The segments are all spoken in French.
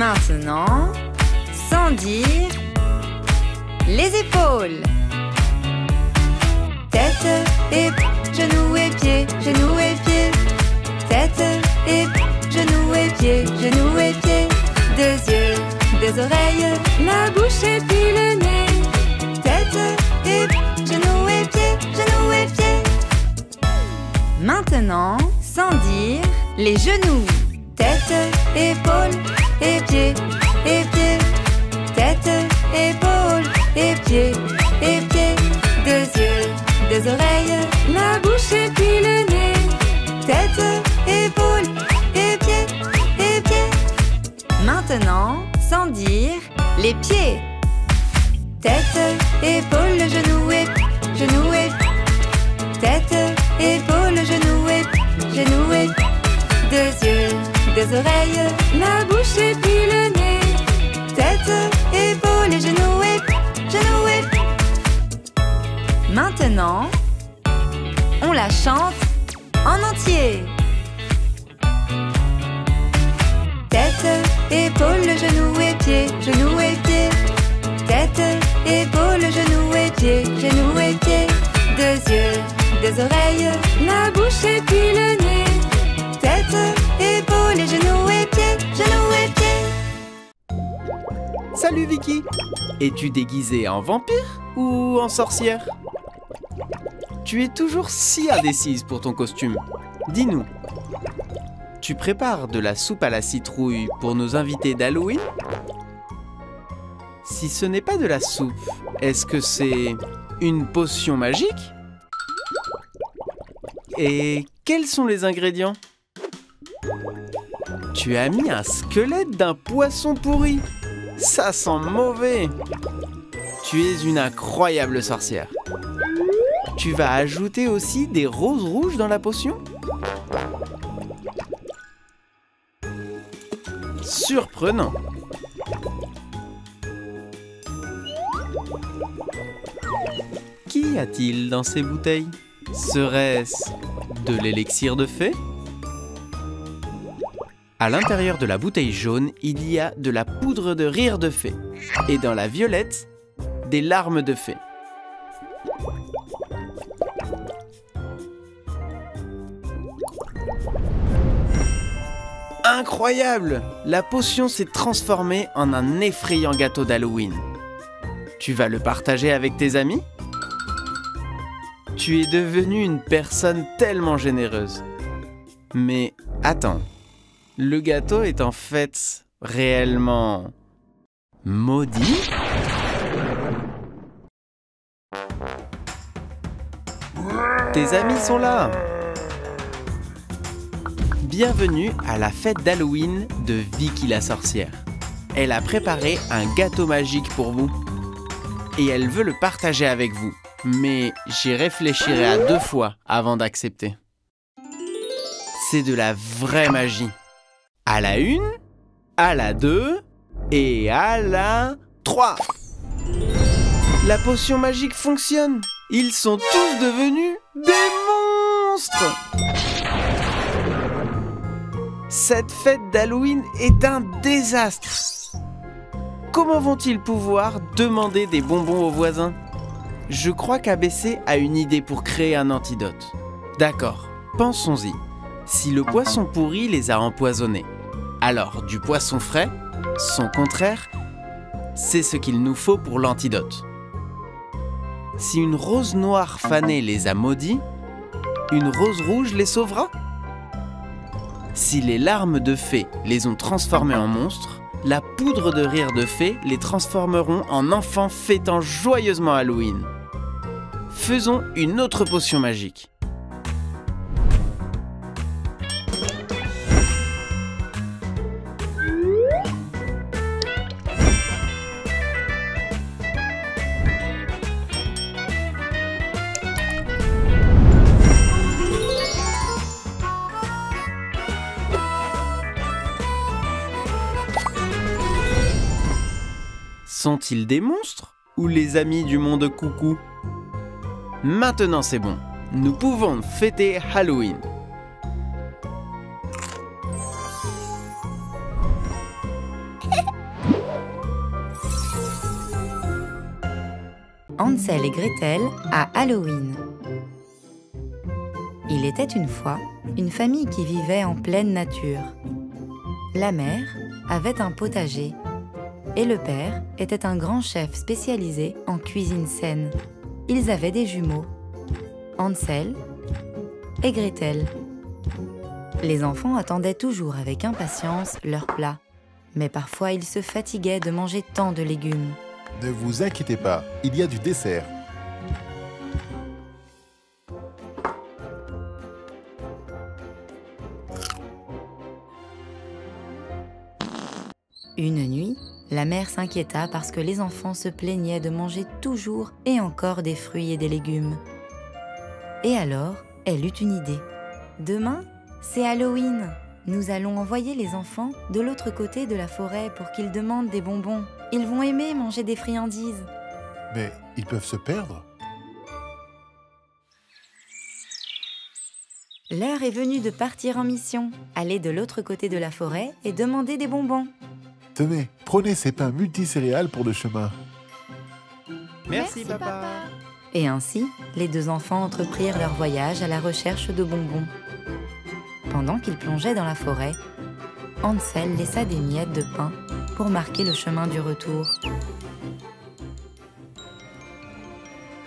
Maintenant, sans dire, les épaules. Tête et genoux et pieds, genoux et pieds. Tête et genoux et pieds, genoux et pieds. 2 yeux, 2 oreilles, la bouche et puis le nez. Tête et genoux et pieds, genoux et pieds. Maintenant, sans dire, les genoux. Tête, épaules et pieds, et pieds. Tête, épaules et pieds, et pieds. 2 yeux, 2 oreilles, la bouche et puis le nez. Tête, épaules et pieds, et pieds. Maintenant, sans dire, les pieds. Tête, épaules, genoux et tête, épaules, genoux et 2 yeux, 2 oreilles, la bouche et puis le nez. Tête, épaules et genoux et Maintenant, on la chante en entier. Tête, épaules, genoux et pieds, genoux et pieds. Tête, épaules, genoux et pieds, genoux et pieds. 2 yeux, 2 oreilles, la bouche et puis le nez. Tête, épaules et genoux et pieds, genoux et pieds. Salut Vicky! Es-tu déguisée en vampire ou en sorcière? Tu es toujours si indécise pour ton costume. Dis-nous, tu prépares de la soupe à la citrouille pour nos invités d'Halloween? Si ce n'est pas de la soupe, est-ce que c'est une potion magique? Et quels sont les ingrédients? Tu as mis un squelette d'un poisson pourri. Ça sent mauvais. Tu es une incroyable sorcière. Tu vas ajouter aussi des roses rouges dans la potion? Surprenant. Qu'y a-t-il dans ces bouteilles? Serait-ce de l'élixir de fée? À l'intérieur de la bouteille jaune, il y a de la poudre de rire de fée. Et dans la violette, des larmes de fée. Incroyable! La potion s'est transformée en un effrayant gâteau d'Halloween. Tu vas le partager avec tes amis? Tu es devenue une personne tellement généreuse. Mais attends, le gâteau est en fait réellement maudit? Tes amis sont là! Bienvenue à la fête d'Halloween de Vicky la sorcière. Elle a préparé un gâteau magique pour vous. Et elle veut le partager avec vous. Mais j'y réfléchirai à 2 fois avant d'accepter. C'est de la vraie magie. À la 1, à la 2 et à la 3. La potion magique fonctionne. Ils sont tous devenus des monstres. Cette fête d'Halloween est un désastre. Comment vont-ils pouvoir demander des bonbons aux voisins? Je crois qu'ABC a une idée pour créer un antidote. D'accord, pensons-y. Si le poisson pourri les a empoisonnés, alors du poisson frais, son contraire, c'est ce qu'il nous faut pour l'antidote. Si une rose noire fanée les a maudits, une rose rouge les sauvera? Si les larmes de fée les ont transformés en monstres, la poudre de rire de fée les transformeront en enfants fêtant joyeusement Halloween. Faisons une autre potion magique. Sont-ils des monstres ou les amis du monde coucou? Maintenant c'est bon, nous pouvons fêter Halloween. Hansel et Gretel à Halloween. Il était une fois une famille qui vivait en pleine nature. La mère avait un potager et le père était un grand chef spécialisé en cuisine saine. Ils avaient des jumeaux, Hansel et Gretel. Les enfants attendaient toujours avec impatience leur plat, mais parfois ils se fatiguaient de manger tant de légumes. Ne vous inquiétez pas, il y a du dessert. Une nuit, la mère s'inquiéta parce que les enfants se plaignaient de manger toujours et encore des fruits et des légumes. Et alors, elle eut une idée. Demain, c'est Halloween. Nous allons envoyer les enfants de l'autre côté de la forêt pour qu'ils demandent des bonbons. Ils vont aimer manger des friandises. Mais ils peuvent se perdre. L'heure est venue de partir en mission, aller de l'autre côté de la forêt et demander des bonbons. Tenez, prenez ces pains multicéréales pour le chemin. Merci, papa. Et ainsi, les deux enfants entreprirent leur voyage à la recherche de bonbons. Pendant qu'ils plongeaient dans la forêt, Hansel laissa des miettes de pain pour marquer le chemin du retour.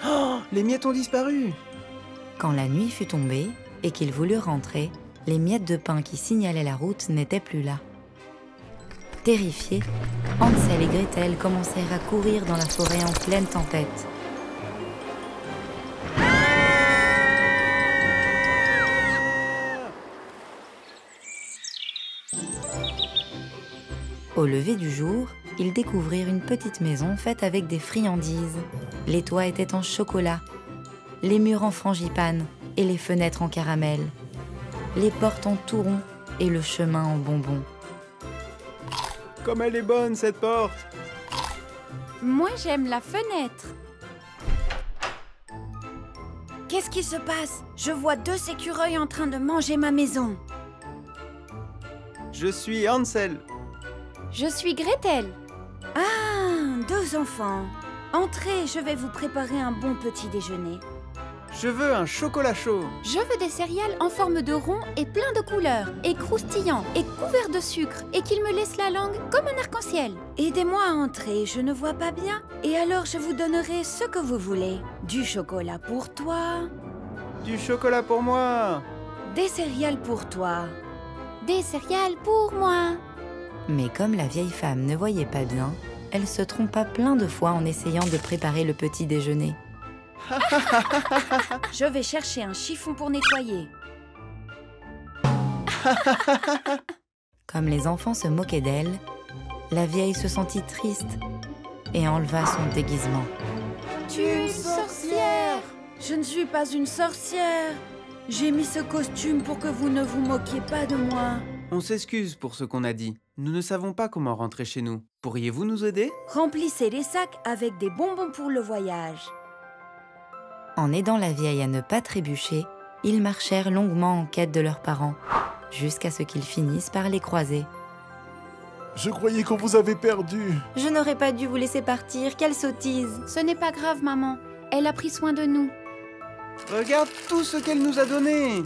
Oh, les miettes ont disparu. Quand la nuit fut tombée et qu'ils voulurent rentrer, les miettes de pain qui signalaient la route n'étaient plus là. Terrifiés, Hansel et Gretel commencèrent à courir dans la forêt en pleine tempête. Au lever du jour, ils découvrirent une petite maison faite avec des friandises. Les toits étaient en chocolat, les murs en frangipane et les fenêtres en caramel, les portes en touron et le chemin en bonbons. Comme elle est bonne, cette porte. Moi, j'aime la fenêtre. Qu'est-ce qui se passe? Je vois 2 écureuils en train de manger ma maison. Je suis Hansel. Je suis Gretel. Ah, 2 enfants. Entrez, je vais vous préparer un bon petit déjeuner. Je veux un chocolat chaud. Je veux des céréales en forme de rond et plein de couleurs, et croustillants, et couverts de sucre, et qu'ils me laissent la langue comme un arc-en-ciel. Aidez-moi à entrer, je ne vois pas bien. Et alors je vous donnerai ce que vous voulez. Du chocolat pour toi, Du chocolat pour moi. des céréales pour toi. Des céréales pour moi. Mais comme la vieille femme ne voyait pas bien, elle se trompa plein de fois en essayant de préparer le petit déjeuner. Je vais chercher un chiffon pour nettoyer. Comme les enfants se moquaient d'elle, la vieille se sentit triste et enleva son déguisement. Tu es une sorcière! Je ne suis pas une sorcière. J'ai mis ce costume pour que vous ne vous moquiez pas de moi. On s'excuse pour ce qu'on a dit. Nous ne savons pas comment rentrer chez nous. Pourriez-vous nous aider? Remplissez les sacs avec des bonbons pour le voyage. En aidant la vieille à ne pas trébucher, ils marchèrent longuement en quête de leurs parents, jusqu'à ce qu'ils finissent par les croiser. Je croyais qu'on vous avait perdu. Je n'aurais pas dû vous laisser partir, quelle sottise! Ce n'est pas grave, maman. Elle a pris soin de nous. Regarde tout ce qu'elle nous a donné.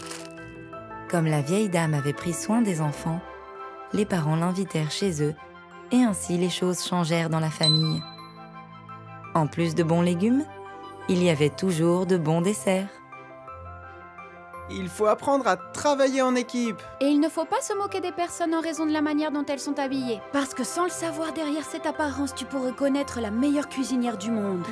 Comme la vieille dame avait pris soin des enfants, les parents l'invitèrent chez eux, et ainsi les choses changèrent dans la famille. En plus de bons légumes, il y avait toujours de bons desserts. Il faut apprendre à travailler en équipe. Et il ne faut pas se moquer des personnes en raison de la manière dont elles sont habillées. Parce que sans le savoir, derrière cette apparence, tu pourrais connaître la meilleure cuisinière du monde.